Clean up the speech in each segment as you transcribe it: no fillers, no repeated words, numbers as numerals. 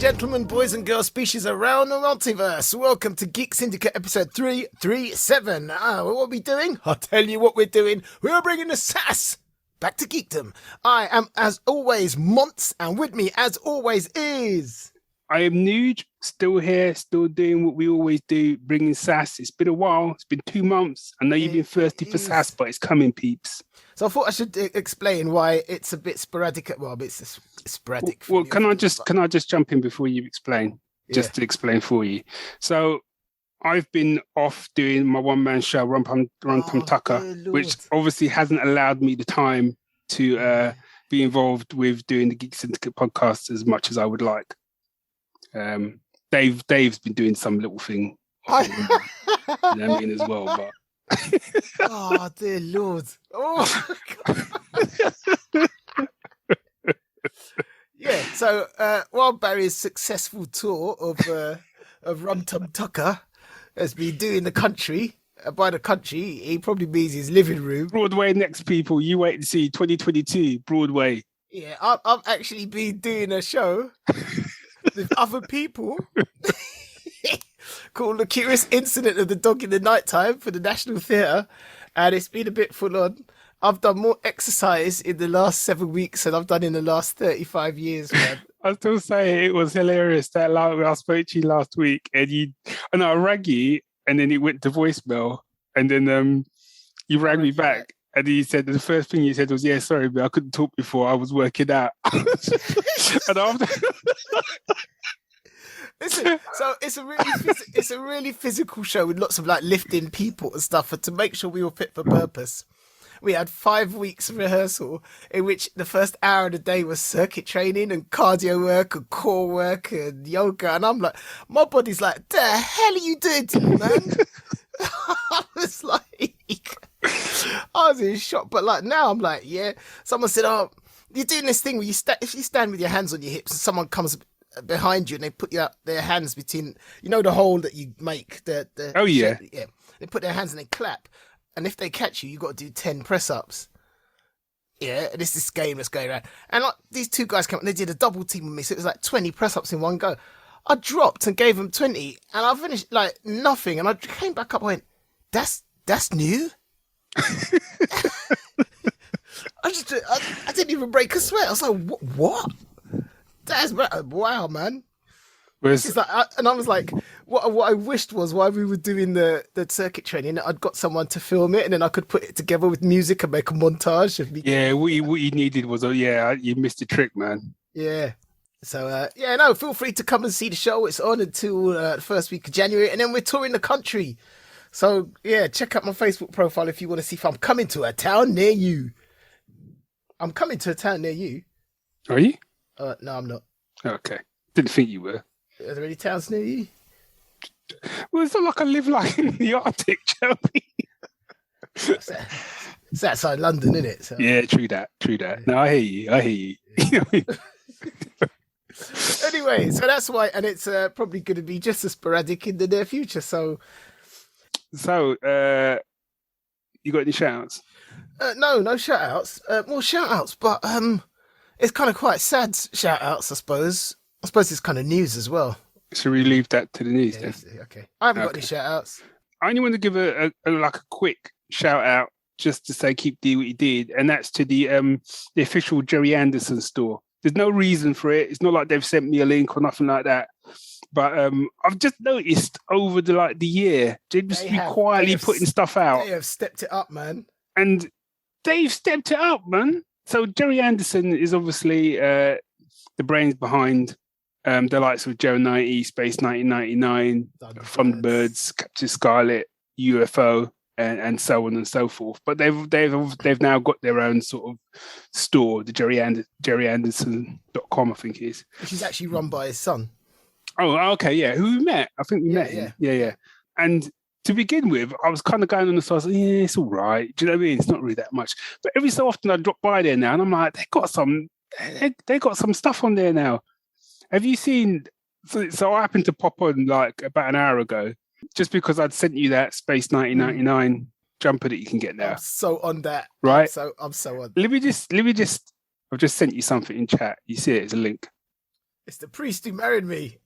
gentlemen, boys and girls, species around the multiverse. Welcome to Geek Syndicate episode 337. What are we doing? I'll tell you what we're doing. We're bringing the sass back to geekdom. I am, as always, Monts, and with me, as always, is... I am Nuge, still here, still doing what we always do, bringing sass. It's been a while. It's been 2 months. I know you've been thirsty for sass, but it's coming, peeps. So I thought I should explain why it's a bit sporadic. Well, it's sporadic. Well, can I just jump in before you explain? Just to explain for you. So I've been off doing my one-man show, Rum Tum Tucker, which obviously hasn't allowed me the time to be involved with doing the Geek Syndicate podcast as much as I would like. Dave's been doing some little thing, you know what I mean, as well, but. Oh dear Lord! Oh, yeah. So while Barry's successful tour of Rum Tum Tucker has been doing the country, by the country, he probably means his living room. Broadway next, people. You wait and see. 2022 Broadway. Yeah, I've actually been doing a show with other people. Called The Curious Incident of the Dog in the Nighttime for the National Theatre, and it's been a bit full on. I've done more exercise in the last 7 weeks than I've done in the last 35 years, man. I still say it was hilarious that I spoke to you last week, and I rang you, and then it went to voicemail, and then you rang me back, and you said the first thing you said was, "Yeah, sorry, but I couldn't talk before I was working out." And after. Listen, so it's a really physical show with lots of like lifting people and stuff, and to make sure we were fit for purpose, we had 5 weeks of rehearsal in which the first hour of the day was circuit training and cardio work and core work and yoga, and I'm like, my body's like, the hell are you doing to me, man? I was in shock, but like now I'm like, yeah. Someone said, "Oh, you're doing this thing where if you stand with your hands on your hips and someone comes behind you and they put their hands between, you know, the hole that you make, oh yeah, they put their hands and they clap, and if they catch you, you got to do 10 press-ups." Yeah, and it's this game that's going around, and like these two guys came up and they did a double team with me, so it was like 20 press-ups in one go. I dropped and gave them 20, and I finished like nothing, and I came back up and went, that's new. I didn't even break a sweat. I was like, what? That's wow, man. It's like, and I was like, what I wished was, while we were doing the circuit training, I'd got someone to film it, and then I could put it together with music and make a montage of me. Yeah, what you needed was, you missed the trick, man. Yeah. So, feel free to come and see the show. It's on until the first week of January, and then we're touring the country. So, yeah, check out my Facebook profile if you want to see if I'm coming to a town near you. I'm coming to a town near you. Are you? No, I'm not. Okay. Didn't think you were. Are there any towns near you? Well, it's not like I live like in the Arctic, Joey. It's outside London, isn't it? So. Yeah, true that. No, I hear you. Anyway, so that's why, and it's probably going to be just as sporadic in the near future. So, you got any shout-outs? No shout-outs. More shout-outs, but it's kind of quite sad shout-outs, I suppose. I suppose it's kind of news as well. So we leave that to the news then? Okay. I haven't got any shout-outs. I only want to give a quick shout-out just to say keep doing what you did, and that's to the official Jerry Anderson store. There's no reason for it. It's not like they've sent me a link or nothing like that. But I've just noticed over the year, they've just been quietly putting stuff out. They have stepped it up, man. And they've stepped it up, man. So Jerry Anderson is obviously the brains behind the likes of Joe 90, Space 1999, Thunderbirds, Captain Scarlet, UFO, and so on and so forth. But they've now got their own sort of store, the jerryanderson.com, I think it is. Which is actually run by his son. Oh, okay, yeah. Who we met? I think we met him. Yeah. And to begin with, I was kind of going on the side, like, yeah, it's all right. Do you know what I mean? It's not really that much. But every so often I drop by there now, and I'm like, they got some stuff on there now. Have you seen? So I happened to pop on like about an hour ago, just because I'd sent you that Space 1999 jumper that you can get now. I'm so on that. Right? I'm so on. Let me just. I've just sent you something in chat. You see it as a link. It's the priest who married me.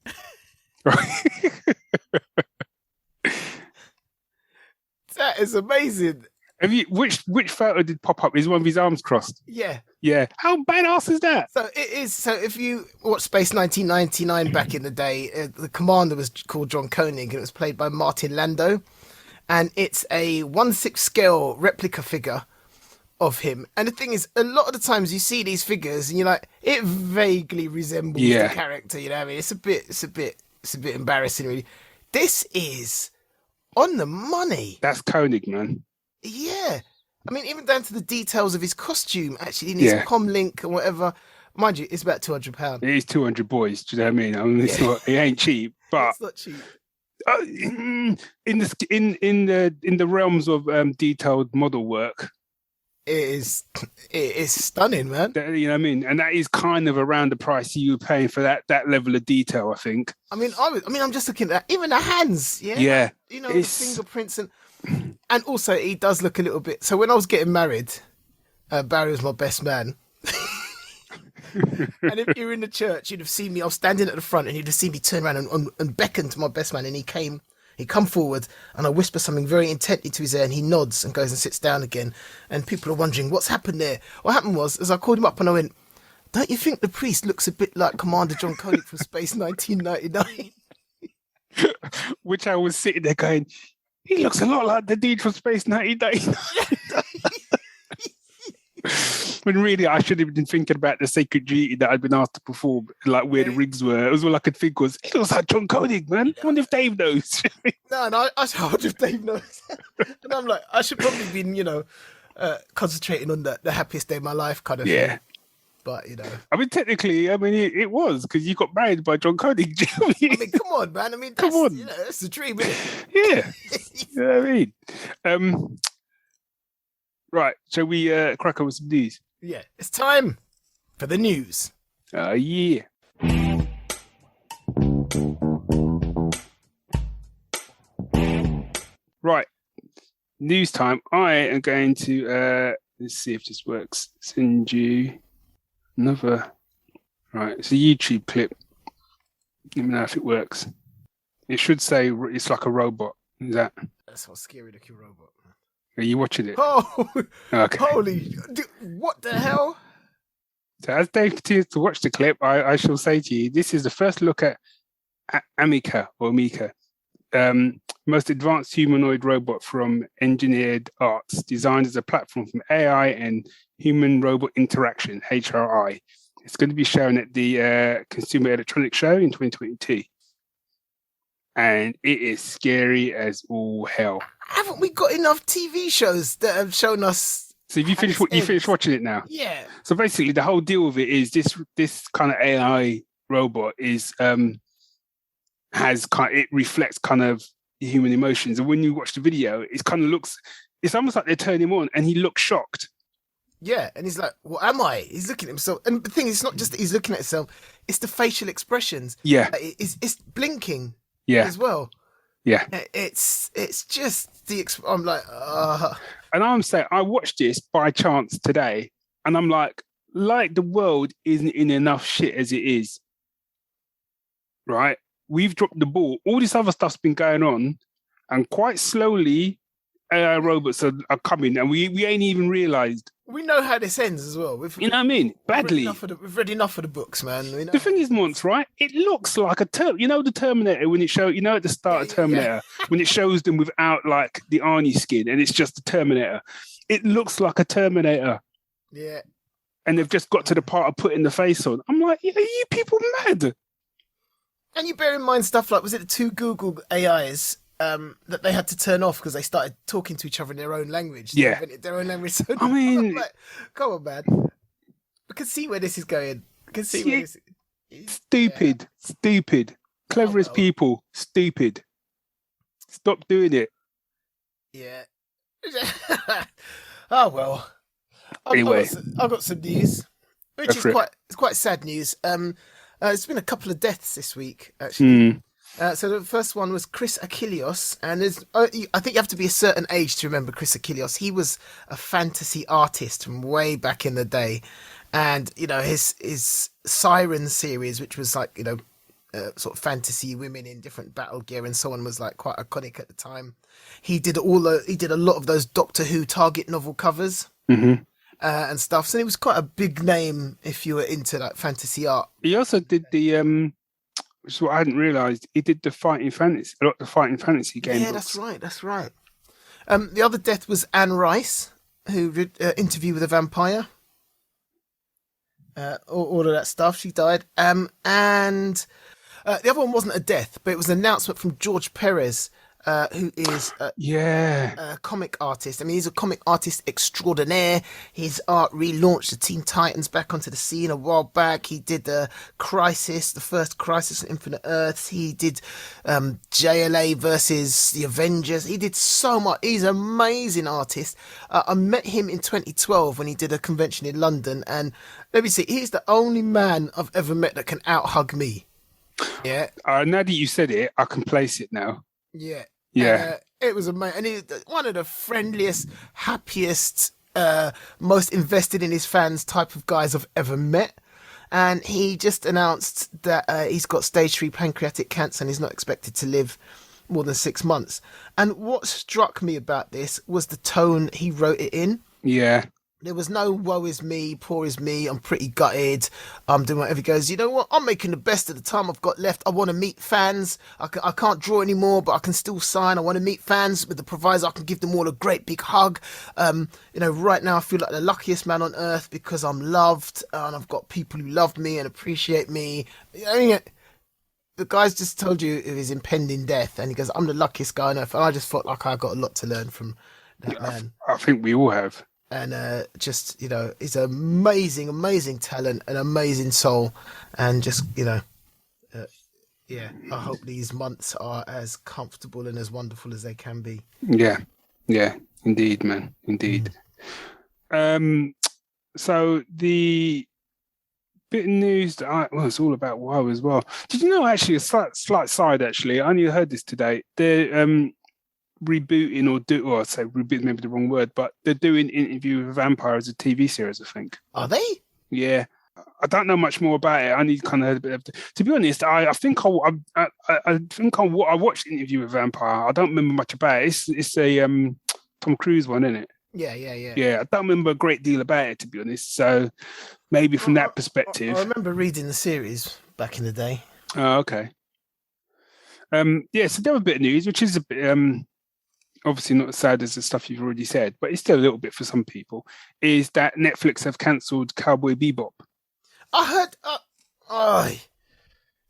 That is amazing. Have you which photo did pop up? Is one of his arms crossed? Yeah. Yeah. How badass is that? So it is. So if you watch Space 1999 back in the day, the commander was called John Koenig, and it was played by Martin Landau, and it's a 1/6 scale replica figure of him. And the thing is, a lot of the times you see these figures, and you're like, it vaguely resembles the character. You know what I mean? It's a bit embarrassing, really. This is on the money. That's Koenig, man. Yeah. I mean, even down to the details of his costume, actually, in his comlink and whatever. Mind you, it's about £200. It is 200 boys. Do you know what I mean? I mean, it's not. It ain't cheap, but it's not cheap. In the realms of detailed model work, it is stunning, man. You know what I mean? And that is kind of around the price you were paying for that level of detail, I think. I mean, I'm just looking at even the hands. Yeah. Yeah. You know, the fingerprints and also he does look a little bit. So when I was getting married, Barry was my best man. And if you were in the church, you'd have seen me. I was standing at the front, and you'd have seen me turn around and beckon to my best man, and he come forward, and I whisper something very intently to his ear, and he nods and goes and sits down again. And people are wondering what's happened there. What happened was, as I called him up and I went, "Don't you think the priest looks a bit like Commander John Koenig from Space 1999?" Which I was sitting there going, he looks a lot like the dude from Space 1999. When really I should have been thinking about the sacred duty that I'd been asked to perform, like where the rigs were. It was all I could think was, he looks like John Koenig, man. I wonder if Dave knows. No, I wonder if Dave knows. And I'm like, I should probably be, concentrating on the happiest day of my life kind of thing. But, I mean, technically, it was, because you got married by John Koenig. I mean, come on, man. I mean, that's the dream, isn't it? Yeah. You know what I mean? Right, shall we crack on with some news? Yeah, it's time for the news. Yeah. Right, news time. I am going to, let's see if this works, send you another, right, it's a YouTube clip. Let me know if it works. It should say it's like a robot. Is that? That's a scary looking robot. Are you watching it? Oh, okay. Holy! What the hell? So as Dave continues to watch the clip, I shall say to you, this is the first look at Mika, most advanced humanoid robot from Engineered Arts, designed as a platform from AI and human-robot interaction, HRI. It's going to be shown at the Consumer Electronics Show in 2022. And it is scary as all hell. Haven't we got enough TV shows that have shown us? So have you finished watching it now? Yeah. So basically, the whole deal with it is this kind of AI robot is it reflects kind of human emotions, and when you watch the video, it's almost like they turn him on, and he looks shocked. Yeah, and he's like, "What am I?" He's looking at himself, and the thing is, it's not just that he's looking at himself; it's the facial expressions. Yeah, it's blinking. Yeah, as well. Yeah, it's just I'm like, and I'm saying I watched this by chance today, and I'm like the world isn't in enough shit as it is. Right, we've dropped the ball. All this other stuff's been going on, and quite slowly, AI robots are coming, and we ain't even realised. We know how this ends as well. You know what I mean? Badly. We've read enough of the books, man. The thing is, Mons, right? It looks like the Terminator when it shows, at the start of Terminator, when it shows them without like the Arnie skin and it's just the Terminator. It looks like a Terminator. Yeah. And they've just got to the part of putting the face on. I'm like, are you people mad? And you bear in mind stuff like, was it the two Google AIs that they had to turn off because they started talking to each other in their own language? They invented their own language. So I mean, like, come on, man. We can see where this is going. We can see where this is. Stupid. Cleverest people, stupid. Stop doing it. Yeah. Oh well. Anyway, I've got some news, which is quite sad news. There's been a couple of deaths this week, actually. So the first one was Chris Achilleos, and I think you have to be a certain age to remember Chris Achilleos. He was a fantasy artist from way back in the day, and his Siren series, which was like, sort of fantasy women in different battle gear and so on, was like quite iconic at the time. He did a lot of those Doctor Who Target novel covers. Mm-hmm. And stuff. So he was quite a big name if you were into like fantasy art. He also did the which is what I hadn't realised. He did a lot of the fighting fantasy game. Yeah, books. that's right. The other death was Anne Rice, who did Interview with a Vampire. All of that stuff. She died. And the other one wasn't a death, but it was an announcement from George Perez, who is a comic artist. I mean, he's a comic artist extraordinaire. His art relaunched the Teen Titans back onto the scene a while back. He did the first Crisis on Infinite Earths. He did JLA versus the Avengers. He did so much. He's an amazing artist. I met him in 2012 when he did a convention in London, and let me see, he's the only man I've ever met that can out-hug me. Yeah. Now that you said it, I can place it now. Yeah. Yeah. It was amazing. And he's one of the friendliest, happiest, most invested in his fans type of guys I've ever met. And he just announced that he's got stage 3 pancreatic cancer and he's not expected to live more than 6 months. And what struck me about this was the tone he wrote it in. Yeah. There was no woe is me, poor is me, I'm pretty gutted, I'm doing whatever. He goes, you know what, I'm making the best of the time I've got left. I want to meet fans. I can't draw anymore, but I can still sign. I want to meet fans with the proviso I can give them all a great big hug. Right now I feel like the luckiest man on earth because I'm loved and I've got people who love me and appreciate me. I mean, the guy's just told you of his impending death and he goes, I'm the luckiest guy on earth. And I just felt like I got a lot to learn from that man. I think we all have. And he's an amazing, amazing talent, an amazing soul, and just I hope these months are as comfortable and as wonderful as they can be. Yeah, indeed, man, indeed. So the bit of news that it's all about WoW as well. Did you know, actually, a slight side, actually, I only heard this today. They're rebooting or I'd say reboot maybe the wrong word, but they're doing Interview with a Vampire as a TV series, I think. Are they? Yeah. I don't know much more about it. I need kind of heard a bit of to be honest, I think I watched Interview with a Vampire. I don't remember much about it. It's a Tom Cruise one, isn't it? Yeah. Yeah, I don't remember a great deal about it, to be honest. So maybe from that perspective. I remember reading the series back in the day. Oh, okay. So the other bit of news, which is a bit obviously not as sad as the stuff you've already said, but it's still a little bit for some people, is that Netflix have cancelled Cowboy Bebop. I heard.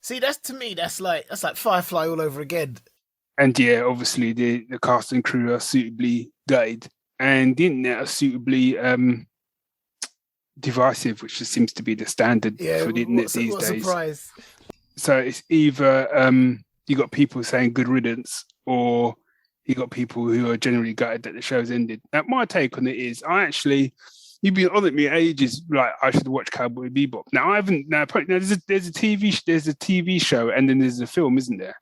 See, that's like Firefly all over again. And yeah, obviously the cast and crew are suitably gutted, and the internet are suitably divisive, which just seems to be the standard for the internet these days. Surprise. So it's either you got people saying good riddance, or you got people who are generally gutted that the show's ended. Now, my take on it is, you've been on at me ages, like I should watch Cowboy Bebop. Now I haven't. Now there's a TV show, and then there's a film, isn't there?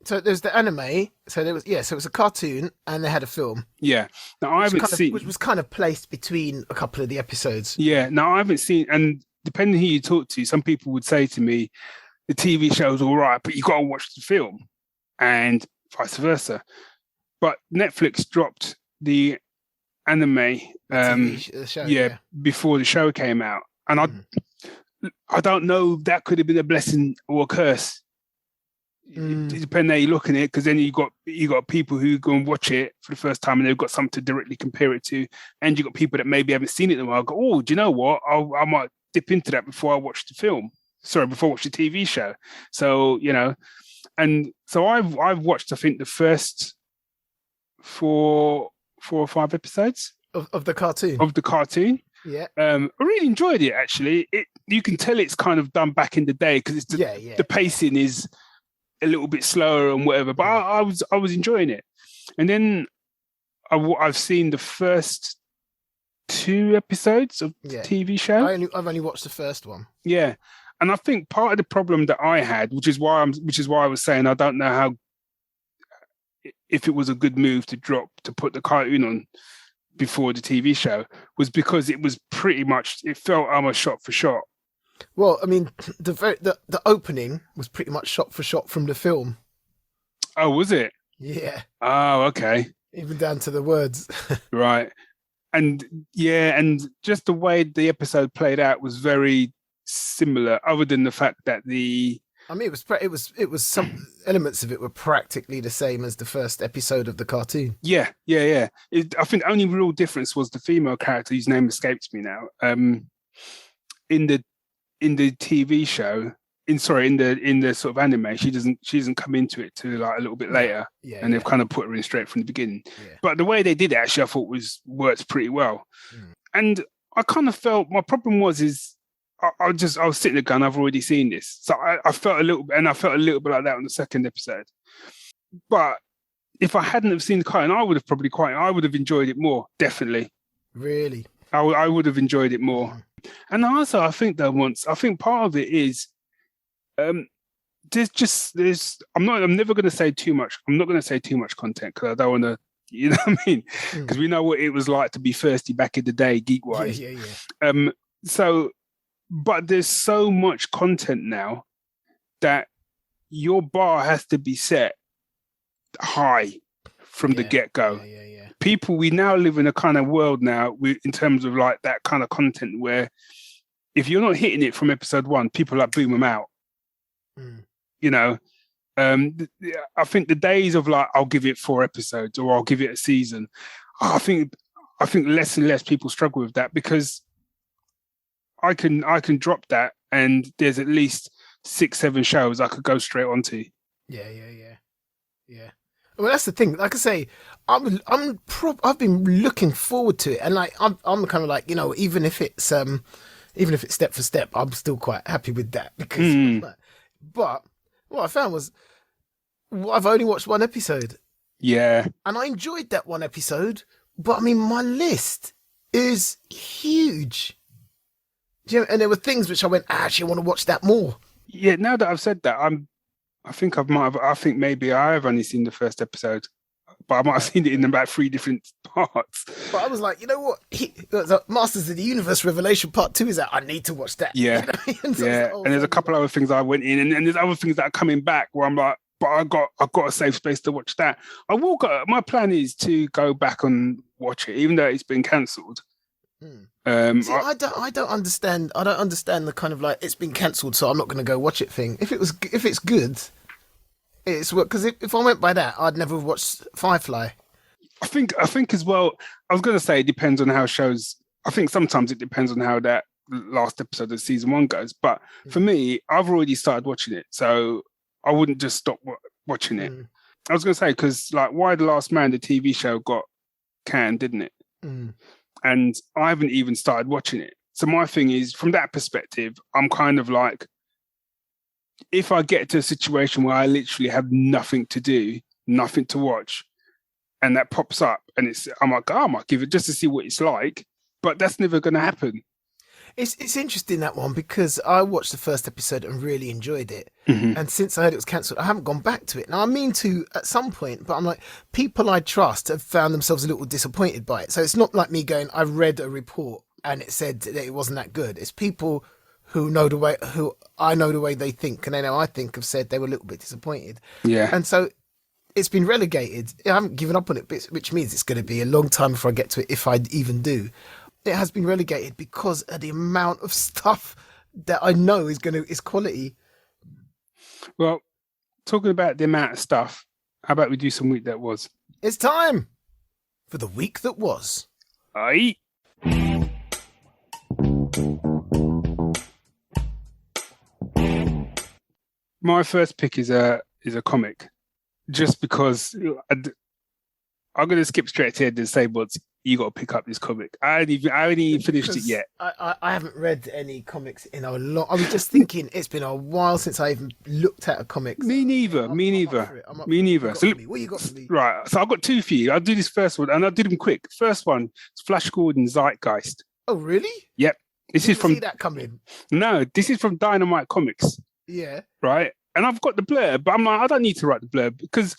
So there's the anime. So there was so it was a cartoon, and they had a film. Yeah. Now I haven't seen, which was kind of placed between a couple of the episodes. Yeah. Now I haven't seen, and depending who you talk to, some people would say to me, the TV show's all right, but you got to watch the film, and vice versa. But Netflix dropped the anime show, before the show came out. And I don't know, that could have been a blessing or a curse. Depending how you look at it, because then you got people who go and watch it for the first time and they've got something to directly compare it to. And you got people that maybe haven't seen it in a while go, oh, do you know what? I might dip into that before I watch the film. Before I watch the TV show. So, and so I've watched, I think, the first 4 or 5 episodes of the cartoon. Yeah. I really enjoyed it, actually. You can tell it's kind of done back in the day because the pacing is a little bit slower and whatever, but I was enjoying it. And then I've seen the first 2 episodes of the TV show. I've only watched the first one. Yeah. And I think part of the problem that I had, which is why I was saying I don't know if it was a good move to put the cartoon on before the TV show, was because it was pretty much, it felt almost shot for shot. Well, I mean, the opening was pretty much shot for shot from the film. Oh, was it? Yeah. Oh, okay. Even down to the words. Right. And yeah, and just the way the episode played out was very similar, other than the fact that I mean, it was some elements of it were practically the same as the first episode of the cartoon. Yeah. I think the only real difference was the female character, whose name escapes me now. In the TV show, in the sort of anime, she doesn't come into it till like a little bit later, and they've kind of put her in straight from the beginning. Yeah. But the way they did it, actually, I thought worked pretty well. And I kind of felt my problem was I was sitting there going, I've already seen this, so I felt a little bit like that on the second episode. But if I hadn't have seen the cartoon, I would have enjoyed it more. Definitely, really, I would have enjoyed it more. And also, I think part of it is, I'm never going to say too much. I'm not going to say too much content because I don't want to, you know what I mean? Because we know what it was like to be thirsty back in the day, geek wise. Yeah. But there's so much content now that your bar has to be set high from the get-go. People, we now live in a kind of world now in terms of like that kind of content where if you're not hitting it from episode 1, people like boom them out. You know, I think the days of like, I'll give it 4 episodes or I'll give it a season. I think less and less people struggle with that because I can drop that and there's at least 6-7 shows I could go straight onto. Yeah. Well, that's the thing. Like I say, I've been looking forward to it, and like I'm kind of like, you know, even if it's step for step, I'm still quite happy with that because. But what I found was I've only watched 1 episode. Yeah, and I enjoyed that 1 episode, but I mean my list is huge. You know, and there were things which I went, actually, I want to watch that more. Yeah, now that I've said that, I think maybe I have only seen the first episode, but I might have seen it in about 3 different parts. But I was like, you know what? Masters of the Universe Revelation Part 2 is out. I need to watch that. Yeah, you know what I mean? And there's a couple other things I went in, and there's other things that are coming back where I'm like, but I've got a safe space to watch that. My plan is to go back and watch it, even though it's been cancelled. I don't understand. I don't understand the kind of like it's been cancelled, so I'm not going to go watch it thing. If it's good, it's what, because if I went by that, I'd never have watched Firefly. I think as well. I was going to say it depends on how shows. I think sometimes it depends on how that last episode of season 1 goes. But for me, I've already started watching it, so I wouldn't just stop watching it. I was going to say because like Why the Last Man, the TV show got canned, didn't it? And I haven't even started watching it. So my thing is, from that perspective, I'm kind of like, if I get to a situation where I literally have nothing to do, nothing to watch, and that pops up, and I'm like, I might give it just to see what it's like, but that's never going to happen. It's interesting, that one, because I watched the first episode and really enjoyed it. And since I heard it was cancelled, I haven't gone back to it. Now, I mean to at some point, but I'm like, people I trust have found themselves a little disappointed by it. So it's not like me going, I read a report and it said that it wasn't that good. It's people who I know the way they think, and they know I think, have said they were a little bit disappointed. Yeah. And so it's been relegated. I haven't given up on it, which means it's going to be a long time before I get to it, if I even do. It has been relegated because of the amount of stuff that I know is quality. Well, talking about the amount of stuff, how about we do some week that was? It's time for the week that was. Aye. My first pick is a comic, just because I'm going to skip straight ahead and say, but you got to pick up this comic. I haven't even finished it yet. I haven't read any comics in a long. I was just thinking it's been a while since I even looked at a comic. Me neither. Me neither. So what you got for me? Right. So I've got 2 for you. I'll do this first one, and I'll do them quick. First one is Flash Gordon Zeitgeist. Oh, really? Yep. This is from. See that coming? No, this is from Dynamite Comics. Yeah. Right. And I've got the blurb, but I'm like, I don't need to write the blurb because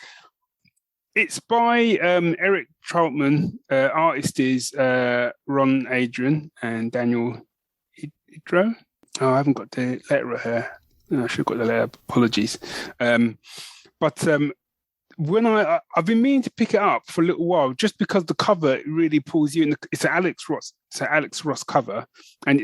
it's by Eric Troutman. Artist is Ron Adrian and Daniel Hidro. Oh, I haven't got the letter of her. No, I should have got the letter. Apologies. But when I've been meaning to pick it up for a little while, just because the cover really pulls you in. It's an Alex Ross. It's an Alex Ross cover, and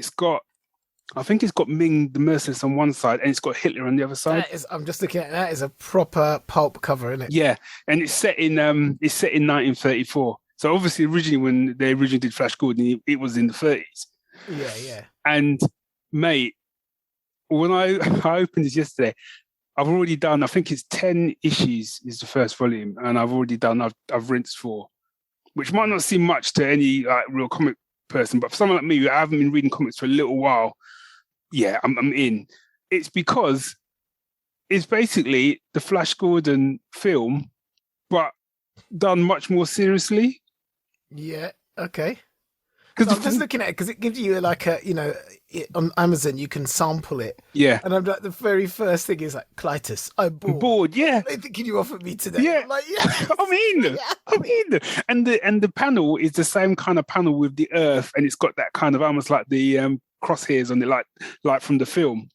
I think it's got Ming the Merciless on one side, and it's got Hitler on the other side. I'm just looking at that. Is a proper pulp cover, isn't it? Yeah, and it's set in 1934. So obviously, originally when they originally did Flash Gordon, it was in the 30s. Yeah. And mate, when I opened this yesterday, I've already done, I think it's 10 issues is the first volume, and I've rinsed 4, which might not seem much to any like real comic person, but for someone like me who haven't been reading comics for a little while, yeah, I'm in. It's because it's basically the Flash Gordon film, but done much more seriously. Yeah, okay. Because I'm just looking at it because it gives you like on Amazon you can sample it. Yeah. And I'm like, the very first thing is like, Clytus, I'm bored. Bored, yeah. Can you offer me today? Yeah. I'm like, yeah. I'm in. And the panel is the same kind of panel with the Earth, and it's got that kind of almost like the crosshairs on it, like from the film.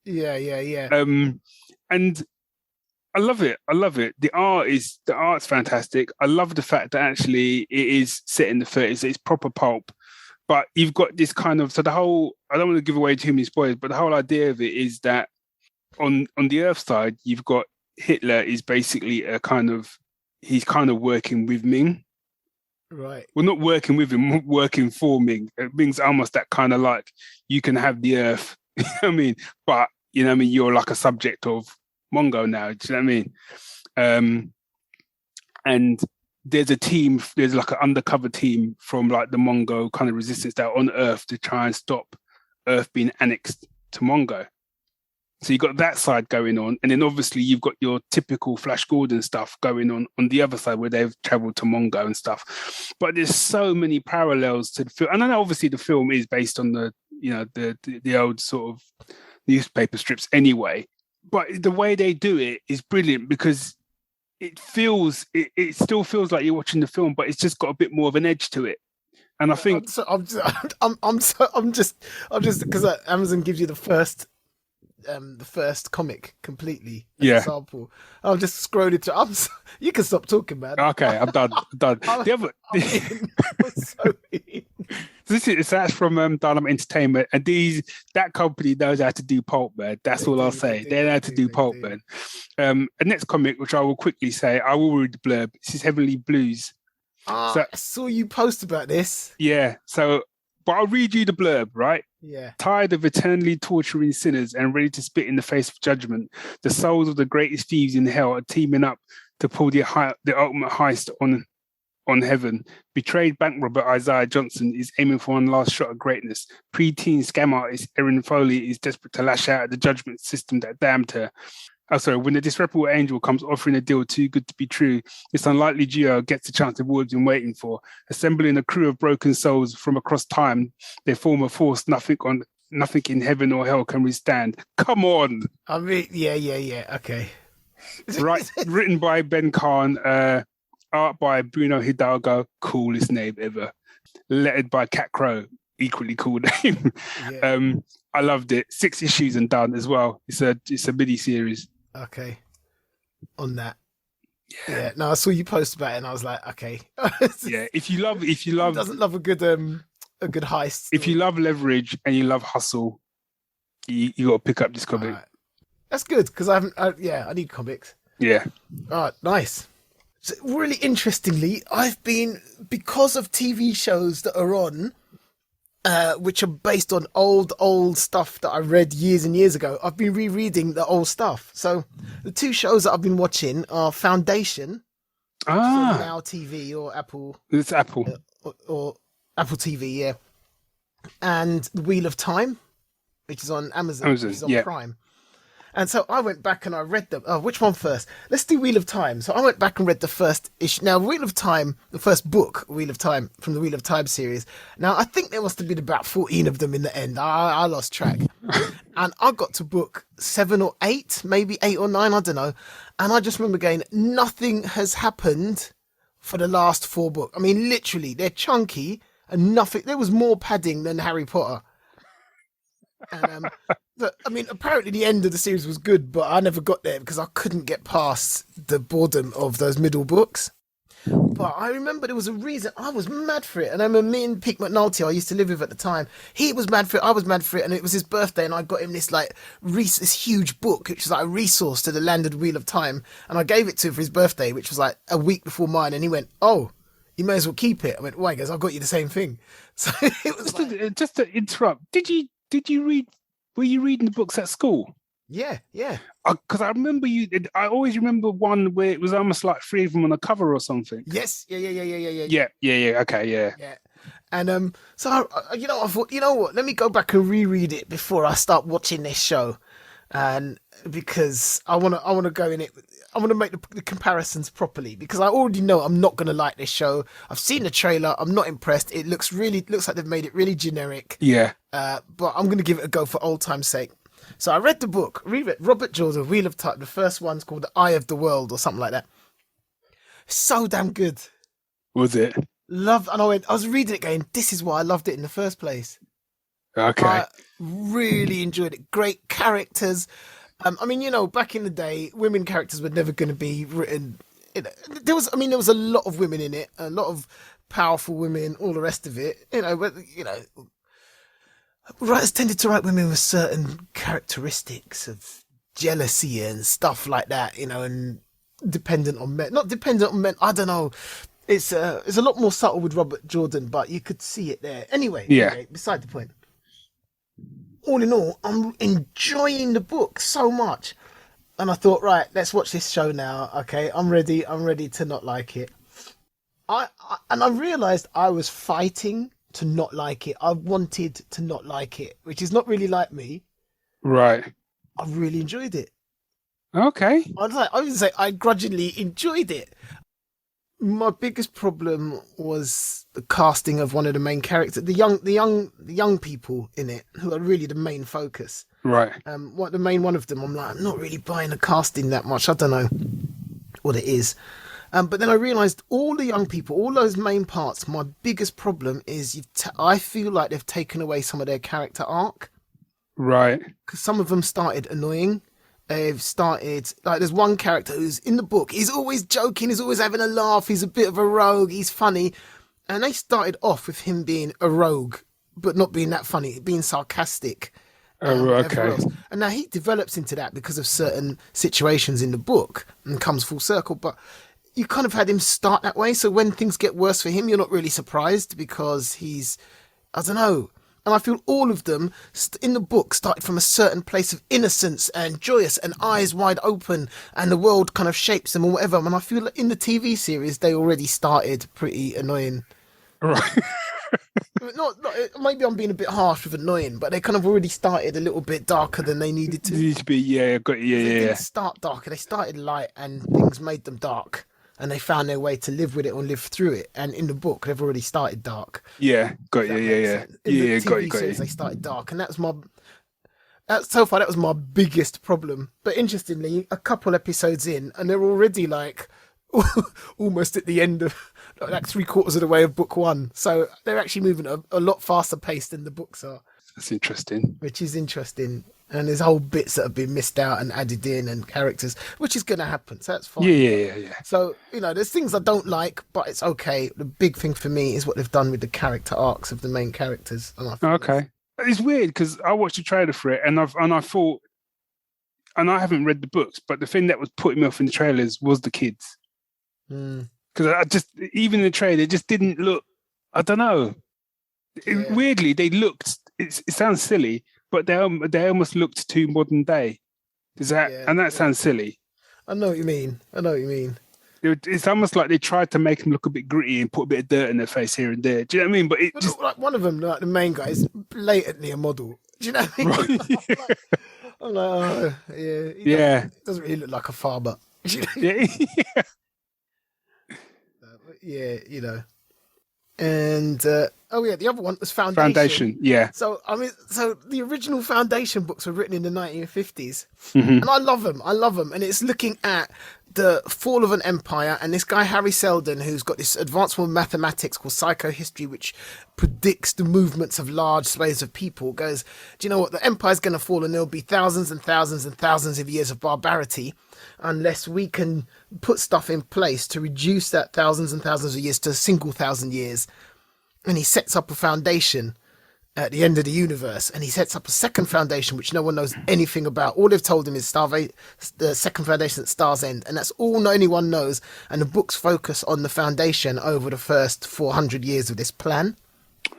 Yeah. And I love it. The art's fantastic. I love the fact that actually it is set in the 30s. It's proper pulp, but you've got this kind of, I don't want to give away too many spoilers, but the whole idea of it is that on the Earth side, you've got Hitler is basically he's kind of working with Ming. Right. Well, not working with him, working for Ming. Ming's almost that kind of like, you can have the Earth, you know what I mean? But, you know what I mean? You're like a subject of Mongo now, do you know what I mean? And there's like an undercover team from like the Mongo kind of resistance that are on Earth to try and stop Earth being annexed to Mongo. So you've got that side going on, and then obviously you've got your typical Flash Gordon stuff going on the other side where they've traveled to Mongo and stuff. But there's so many parallels to the film, and I know obviously the film is based on the old sort of newspaper strips anyway. But the way they do it is brilliant because it still feels like you're watching the film, but it's just got a bit more of an edge to it. And I think I'm just because Amazon gives you the first comic completely as a sample. I'll just scrolling through. You can stop talking, man. Okay, I'm done. That's from Dynamite Entertainment, and that company knows how to do pulp, man. That's all I'll say. They know how to do pulp, man. The next comic, which I will quickly say, I will read the blurb. This is Heavenly Blues. I saw you post about this. Yeah. But I'll read you the blurb, right? Yeah. Tired of eternally torturing sinners and ready to spit in the face of judgment, the souls of the greatest thieves in hell are teaming up to pull the ultimate heist on heaven. Betrayed bank robber Isaiah Johnson is aiming for one last shot at greatness. Pre-teen scam artist Erin Foley is desperate to lash out at the judgment system that damned her. When the disreputable angel comes offering a deal too good to be true, this unlikely duo gets the chance the world's been waiting for. Assembling a crew of broken souls from across time, they form a force nothing in heaven or hell can withstand. Come on! I mean, yeah, okay. Right, written by Ben Kahn, art by Bruno Hidalgo, coolest name ever. Lettered by Cat Crow, equally cool name. Yeah. I loved it. 6 issues and done as well. It's a mini series. Okay. On that. Yeah. No, I saw you post about it and I was like, okay. Yeah. If you love Who doesn't love a good heist story? If you love leverage and you love hustle, you got to pick up this comic. Right. That's good because I need comics. Yeah. All right, nice. So really interestingly, I've been, because of TV shows that are on, which are based on old stuff that I read years and years ago, I've been rereading the old stuff. So the 2 shows that I've been watching are Foundation, Now TV or Apple. It's Apple. Or Apple TV, yeah. And The Wheel of Time, which is on Amazon, which is on Prime. And so I went back and I read them. Oh, which one first? Let's do Wheel of Time. So I went back and read the first issue. Now, Wheel of Time, the first book, Wheel of Time, from the Wheel of Time series. Now, I think there must have been about 14 of them in the end. I lost track. And I got to book 7 or 8, maybe 8 or 9, I don't know. And I just remember going, nothing has happened for the last 4 books. I mean, literally, they're chunky and nothing. There was more padding than Harry Potter. And apparently the end of the series was good, but I never got there because I couldn't get past the boredom of those middle books. But I remember there was a reason I was mad for it. And I remember me and Pete McNulty, I used to live with at the time, he was mad for it, I was mad for it, and it was his birthday, and I got him this this huge book, which was like a resource to the Landed Wheel of Time, and I gave it to him for his birthday, which was like a week before mine, and he went, "Oh, you may as well keep it." I went, "Why?" He goes, "I got you the same thing." So it was just to interrupt. Did you read? Were you reading the books at school? Yeah. Because I remember I always remember one where it was almost like three of them on a cover or something. Yes. Yeah. Okay, yeah. Yeah. And so I thought, you know what? Let me go back and reread it before I start watching this show, and because I want to go in it. I want to make the comparisons properly because I already know I'm not going to like this show. I've seen the trailer. I'm not impressed. It looks like they've made it really generic. Yeah. But I'm going to give it a go for old time's sake. So I read the book, reread Robert Jordan, Wheel of Time. The first one's called The Eye of the World or something like that. So damn good. Was it? And I was reading it going, this is why I loved it in the first place. Okay. I really enjoyed it. Great characters. Back in the day, women characters were never going to be written. There was a lot of women in it, a lot of powerful women, all the rest of it. Writers tended to write women with certain characteristics of jealousy and stuff like that, and dependent on men. Not dependent on men, I don't know. It's a lot more subtle with Robert Jordan, but you could see it there. Anyway, beside the point. All in all, I'm enjoying the book so much. And I thought, right, let's watch this show now. Okay, I'm ready to not like it. I realised I was fighting to not like it. I wanted to not like it, which is not really like me. Right. I really enjoyed it. Okay. I would say I grudgingly enjoyed it. My biggest problem was the casting of one of the main characters, the young people in it, who are really the main focus. Right. One of them, I'm not really buying the casting that much. I don't know what it is. But then I realised all the young people, all those main parts, my biggest problem is I feel like they've taken away some of their character arc. Right. Because some of them started annoying. They've started, there's one character who's in the book, he's always joking, he's always having a laugh, he's a bit of a rogue, he's funny. And they started off with him being a rogue, but not being that funny, being sarcastic. Okay. And now he develops into that because of certain situations in the book and comes full circle. But you kind of had him start that way. So when things get worse for him, you're not really surprised because he's, I don't know. And I feel all of them in the book started from a certain place of innocence and joyous and eyes wide open, and the world kind of shapes them or whatever. And I feel like in the TV series, they already started pretty annoying. Right. Not maybe I'm being a bit harsh with annoying, but they kind of already started a little bit darker than they needed to. They need to be, got you, They didn't start darker. They started light, and things made them dark. And they found their way to live with it or live through it. And in the book, they've already started dark. Yeah, got you. Yeah. In the TV series, they started dark, and that was my biggest problem. But interestingly, a couple episodes in, and they're already almost at the end of 3/4 of the way of book one. So they're actually moving a lot faster paced than the books are. That's interesting. Which is interesting. And there's whole bits that have been missed out and added in, and characters, which is going to happen. So that's fine. Yeah. So, there's things I don't like, but it's okay. The big thing for me is what they've done with the character arcs of the main characters. And okay. It's weird because I watched the trailer for it and I thought, and I haven't read the books, but the thing that was putting me off in the trailers was the kids. Because even the trailer just didn't look, I don't know. Weirdly, they looked, it sounds silly, but they almost looked too modern day. And that sounds silly. I know what you mean. It's almost like they tried to make them look a bit gritty and put a bit of dirt in their face here and there. Do you know what I mean? But one of them, the main guy, is blatantly a model. Do you know what I mean? Right. I'm like, He doesn't really look like a farmer. Yeah. Yeah, And Oh yeah, the other one was Foundation, yeah. So the original Foundation books were written in the 1950s, Mm-hmm. and I love them. And it's looking at the fall of an empire, and this guy Harry Seldon, who's got this advanced form of mathematics called psychohistory, which predicts the movements of large swathes of people, goes, do you know what? The empire's going to fall, and there'll be thousands and thousands and thousands of years of barbarity unless we can put stuff in place to reduce that thousands and thousands of years to a single 1,000 years. And he sets up a foundation at the end of the universe, and he sets up a second foundation which no one knows anything about. All they've told him is the second foundation at Star's End, and that's all anyone knows. And the books focus on the foundation over the first 400 years of this plan.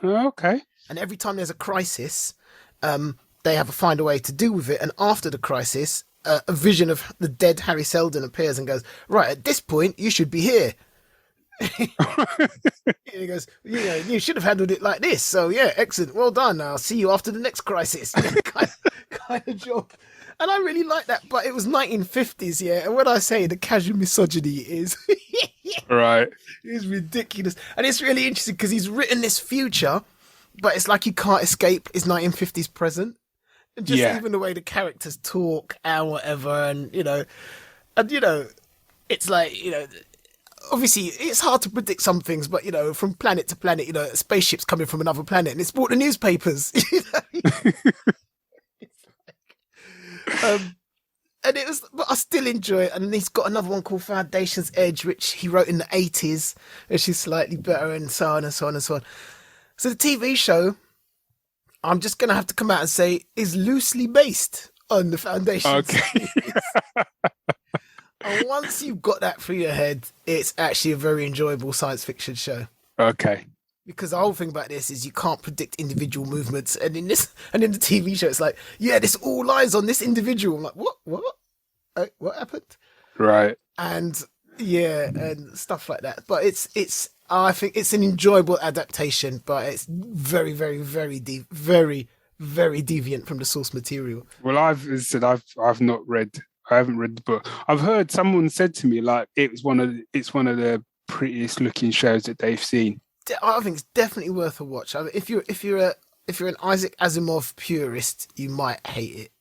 Okay. And every time there's a crisis, they have to find a way to deal with it. And after the crisis, a vision of the dead Harry Seldon appears and goes, right, at this point, you should be here. He goes, you should have handled it like this. So yeah, excellent, well done. I'll see you after the next crisis. kind of job. And I really like that. But it was 1950s, yeah. And when I say the casual misogyny is right, it's ridiculous, and it's really interesting because he's written this future, but it's like you can't escape his 1950s present. And just even the way the characters talk and whatever, and it's like obviously it's hard to predict some things, but from planet to planet, spaceships coming from another planet, and it's brought the newspapers. And it was, but I still enjoy it. And he's got another one called Foundation's Edge, which he wrote in the 80s, which is slightly better, and so on and so on and so on. So the TV show, I'm just gonna have to come out and say, is loosely based on the Foundation. Okay. And once you've got that through your head, it's actually a very enjoyable science fiction show. Okay. Because the whole thing about this is you can't predict individual movements, and in the TV show, it's like, yeah, this all lies on this individual. I'm like, what happened? Right. And yeah, and stuff like that. But I think it's an enjoyable adaptation, but it's very, very, very deep, very, very deviant from the source material. Well, I've not read. I haven't read the book. I've heard someone said to me like it's one of the prettiest looking shows that they've seen. I think it's definitely worth a watch. I mean, if you're an Isaac Asimov purist, you might hate it.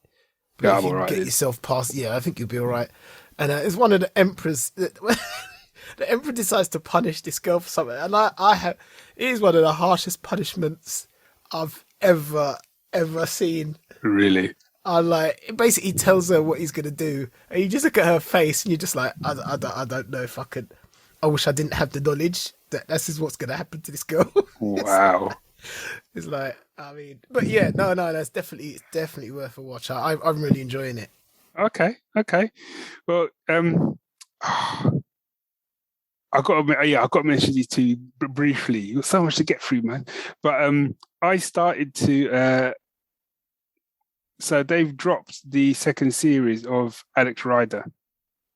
But Yeah, if I'm you all right. get yourself past, I think you'll be all right. And it's one of the emperors. The emperor decides to punish this girl for something, and it is one of the harshest punishments I've ever seen. Really? It basically tells her what he's gonna do, and you just look at her face, and you're just like, I don't know if I could. I wish I didn't have the knowledge that this is what's gonna happen to this girl. Wow. It's like, I mean, but yeah, no, it's definitely worth a watch. I'm really enjoying it. Okay. Well, I got to mention these two briefly. You've got so much to get through, man. But I started to. So they've dropped the second series of Alex Rider.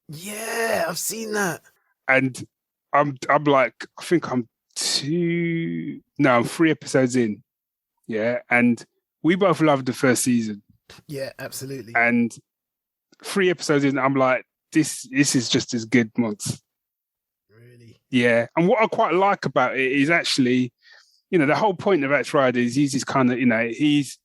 Yeah, I've seen that. And I'm like, I think I'm 3 episodes in. Yeah. And we both loved the first season. Yeah, absolutely. And 3 episodes in, I'm like, this is just as good once. Really? Yeah. And what I quite like about it is actually, the whole point of Alex Rider is he's this kind of, he's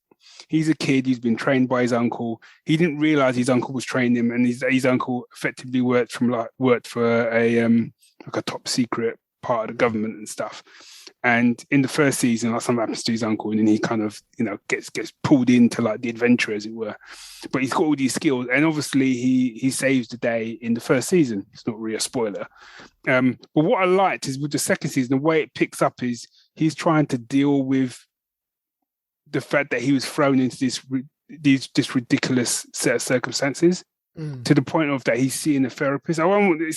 a kid. He's been trained by his uncle. He didn't realize his uncle was training him, and his uncle effectively worked for a top secret part of the government and stuff. And in the first season, something happens to his uncle, and then he kind of gets pulled into the adventure, as it were. But he's got all these skills, and obviously he saves the day in the first season. It's not really a spoiler. But what I liked is with the second season, the way it picks up is he's trying to deal with the fact that he was thrown into this ridiculous set of circumstances to the point of that he's seeing a therapist.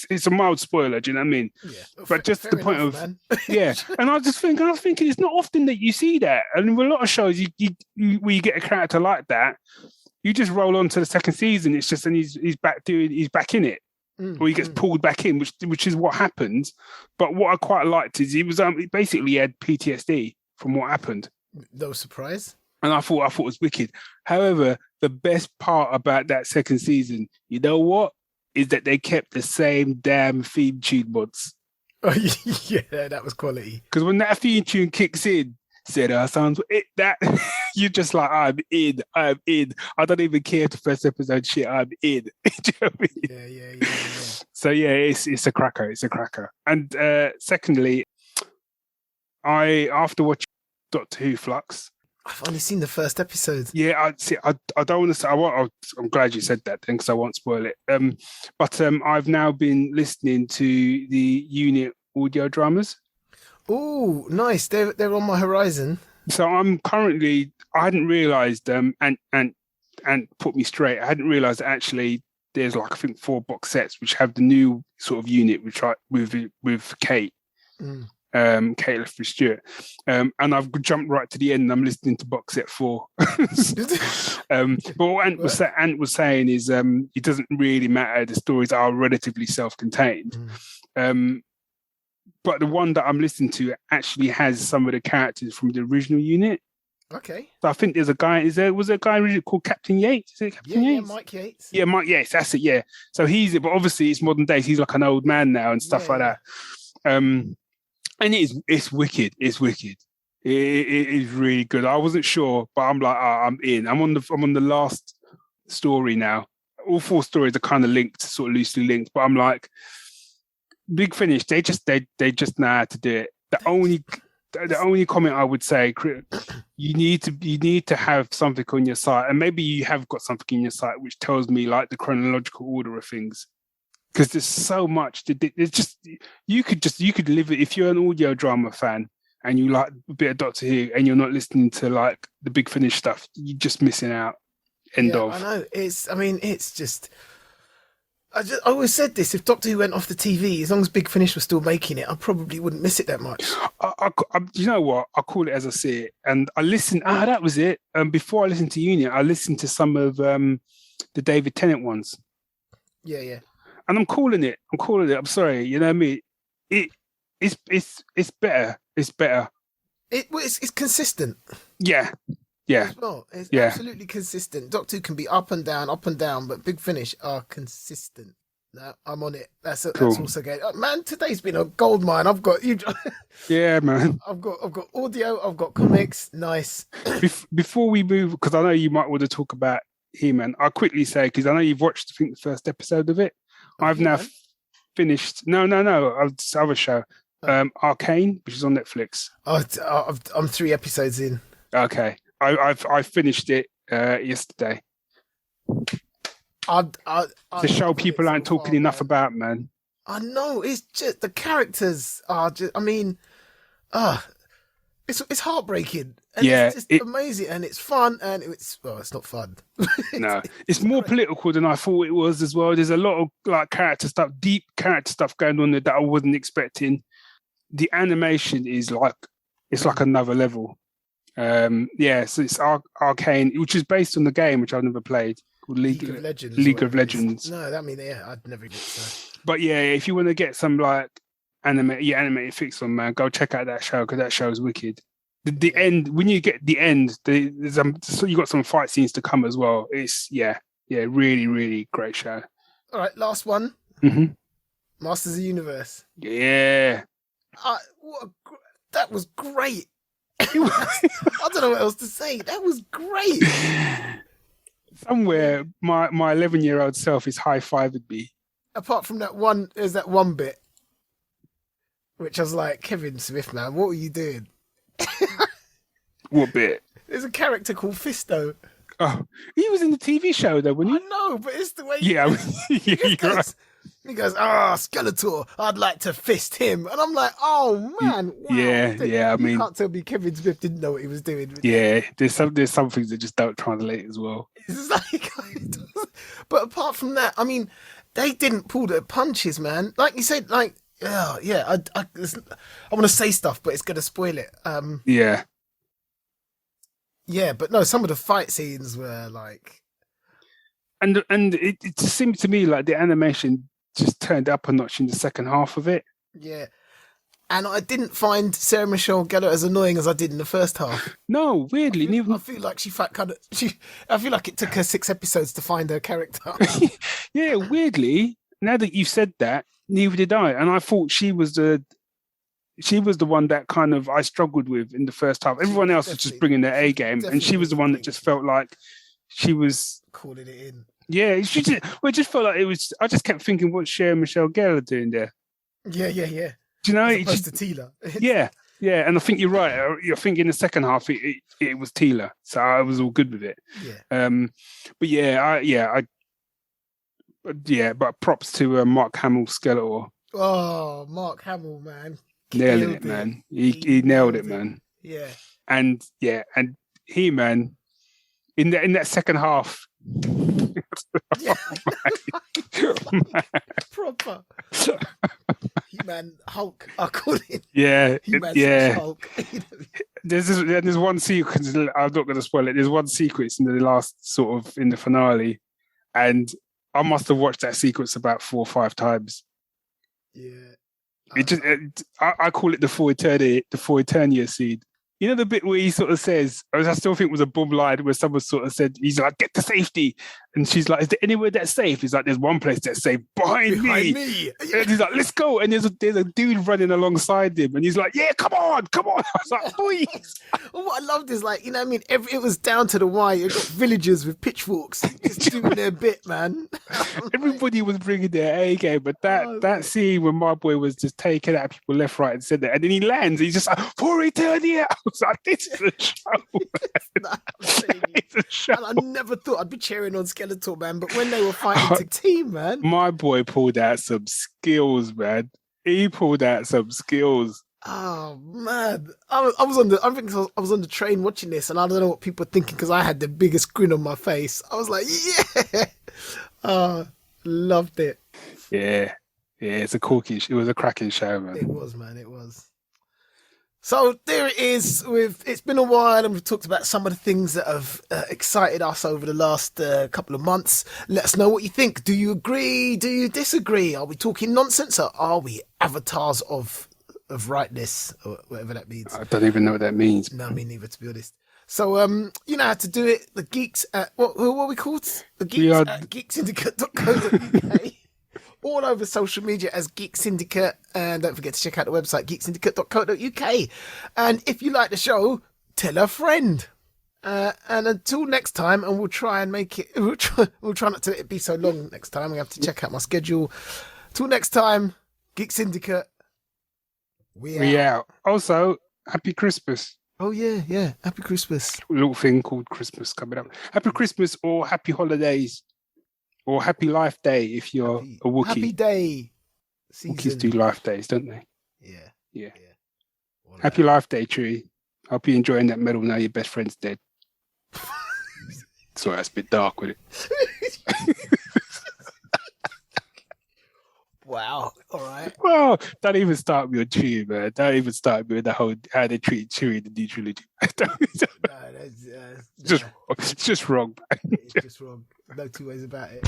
It's a mild spoiler, do you know what I mean? Yeah, but just the point enough, of yeah. And I was thinking it's not often that you see that. And with a lot of shows, where you get a character like that, you just roll on to the second season. It's just and he's back in it, or he gets pulled back in, which is what happens. But what I quite liked is he basically had PTSD from what happened. No surprise. And I thought it was wicked. However, the best part about that second season, you know what, is that they kept the same damn theme tune mods. Oh, yeah, that was quality. Because when that theme tune kicks in, said her sons it that you're just like, I'm in. I don't even care if the first episode shit, I'm in. Do you know what I mean? Yeah. So yeah, it's a cracker. It's a cracker. And secondly, after watching Doctor Who Flux, I've only seen the first episode. Yeah, I don't want to say. I'm glad you said that then, because I won't spoil it. But I've now been listening to the unit audio dramas. Oh, nice! They're on my horizon. So I'm currently. I hadn't realised. And put me straight. I hadn't realised that actually there's like, I think 4 box sets which have the new sort of unit, which with Kate. Kate Lethbridge Stewart, and I've jumped right to the end and I'm listening to box set 4. But what Ant was saying is it doesn't really matter, the stories are relatively self-contained, but the one that I'm listening to actually has some of the characters from the original unit. Okay. So I think there's a guy, was there a guy really called Captain Yates? Is it Captain Yates? Yeah, Mike Yates. Yeah, Mike Yates, that's it, yeah. So but obviously it's modern days, he's like an old man now and stuff like that. And it's wicked. It's wicked. It is really good. I wasn't sure, but I'm like, I'm in. I'm on the last story now. All 4 stories are kind of linked, sort of loosely linked. But I'm like, Big Finish. They just know how to do it. The only comment I would say, you need to have something on your site, and maybe you have got something in your site which tells me like the chronological order of things. Because there's so much. It's just you could live it if you're an audio drama fan and you like a bit of Doctor Who and you're not listening to like the Big Finish stuff. You're just missing out. End of. I know. It's just. I always said this: if Doctor Who went off the TV, as long as Big Finish was still making it, I probably wouldn't miss it that much. You know what? I call it as I see it, and I listened. That was it. Before I listened to Unit, I listened to some of the David Tennant ones. Yeah. And I'm calling it. I'm sorry. You know what I mean? It's better. It's better. It's consistent. Yeah. As well. It's absolutely consistent. Doctor Who can be up and down, but Big Finish are consistent. No, I'm on it. That's also good. Man, today's been a gold mine. I've got you. Yeah, man. I've got audio. I've got comics. Nice. Before we move, because I know you might want to talk about He-Man, I'll quickly say, because I know you've watched, I think, the first episode of it. I've now finished. No. This other show, Arcane, which is on Netflix. I'm 3 episodes in. Okay, I finished it yesterday. The show people aren't talking enough about, man. I know, it's just the characters are just. I mean, it's heartbreaking. And it's just amazing, and it's fun, and it's not fun. No, it's more political than I thought it was as well. There's a lot of like deep character stuff going on there that I wasn't expecting. The animation is like another level. So it's Arcane, which is based on the game which I've never played, called League of Legends. No, I'd never get so. But yeah, if you want to get some like animated fix on, man, go check out that show, because that show is wicked. The end, when you get the end, you got some fight scenes to come as well. It's really, really great show. All right, last one. Mm-hmm. Masters of the Universe. Yeah. That was great. I don't know what else to say. That was great. Somewhere, my 11-year-old self is high-fiving me. Apart from there's that one bit, which I was like, Kevin Smith, man, what were you doing? What bit? There's a character called Fisto. Oh, he was in the TV show though, wasn't he? I know, but it's the way. Yeah, you're right. He goes, Skeletor, I'd like to fist him. And I'm like, oh, man. Wow. Yeah, I mean. You can't tell me Kevin Smith didn't know what he was doing. Yeah, there's some things that just don't translate as well. It's like, but apart from that, I mean, they didn't pull the punches, man. Like you said, like, I want to say stuff, but it's going to spoil it. Yeah. Yeah, but no, some of the fight scenes were like... And it just seemed to me like the animation just turned up a notch in the second half of it. Yeah. And I didn't find Sarah Michelle Gellar as annoying as I did in the first half. No, weirdly. I feel like I feel like it took her 6 episodes to find her character. Yeah, weirdly, now that you've said that, neither did I. And I thought she was the she was the one that kind of I struggled with in the first half. Everyone else was just bringing their A game, and she was the one that just felt like she was calling it in. Yeah, it just felt like it was. I just kept thinking, what's Cher and Michelle Gellar doing there? Yeah. Do you know? As opposed to Tila. Yeah, and I think you're right. I think in the second half it was Tila, so I was all good with it. Yeah. But props to Mark Hamill Skeletor. Oh, Mark Hamill, man. Nailing it, man. He nailed it, man. Yeah. And he, man, in that second half. Yeah. Proper. He-Man Hulk, I call it. Yeah. He-Man Hulk. There's one sequence, I'm not going to spoil it. There's one sequence in the finale, and I must have watched that sequence about 4 or 5 times. Yeah. I call it the For Eternia scene. You know the bit where he sort of says, I still think it was a bum line where someone sort of said, he's like, get to safety. And she's like, is there anywhere that's safe? He's like, there's one place that's safe, behind me. And he's like, let's go. And there's a dude running alongside him. And he's like, yeah, come on. I was like, please. What I loved is like, you know what I mean? It was down to the wire. You got villagers with pitchforks just doing their bit, man. Everybody was bringing their A game, but that scene when my boy was just taking out people left, right, and centre, and then he lands, he's just like, For Eternia. I was like, this is a show. It's a show. And I never thought I'd be cheering on Skeletor, man, but when they were fighting to team, man. My boy pulled out some skills, man. He pulled out some skills. Oh man, I was on the train watching this, and I don't know what people were thinking because I had the biggest grin on my face. I was like, yeah, loved it. Yeah, it's it was a cracking show, man. It was, man, it was. So there it is. It's been a while, and we've talked about some of the things that have excited us over the last couple of months. Let us know what you think. Do you agree? Do you disagree? Are we talking nonsense, or are we avatars of rightness, or whatever that means? I don't even know what that means. No, me neither, to be honest. So you know how to do it. The geeks at what are we called? The geeks at geeksyndicate.co.uk. All over social media as Geek Syndicate, and don't forget to check out the website geeksyndicate.co.uk. And if you like the show, tell a friend. And until next time, and we'll try and make it. We'll try not to let it be so long next time. We have to check out my schedule. Till next time, Geek Syndicate. We out. Also, Happy Christmas. Oh yeah. Happy Christmas. A little thing called Christmas coming up. Happy Christmas or Happy Holidays. Or Happy Life Day if you're a Wookiee. Happy Day season. Wookiees do Life Days, don't they? Yeah. Happy Life Day, Chewie. Hope you're enjoying that medal now your best friend's dead. Sorry, that's a bit dark with it. Wow. All right. Well, don't even start me on Chewie, man. Don't even start me with the whole how they treat Chewie in the new trilogy. It's just wrong. It's just wrong. No two ways about it.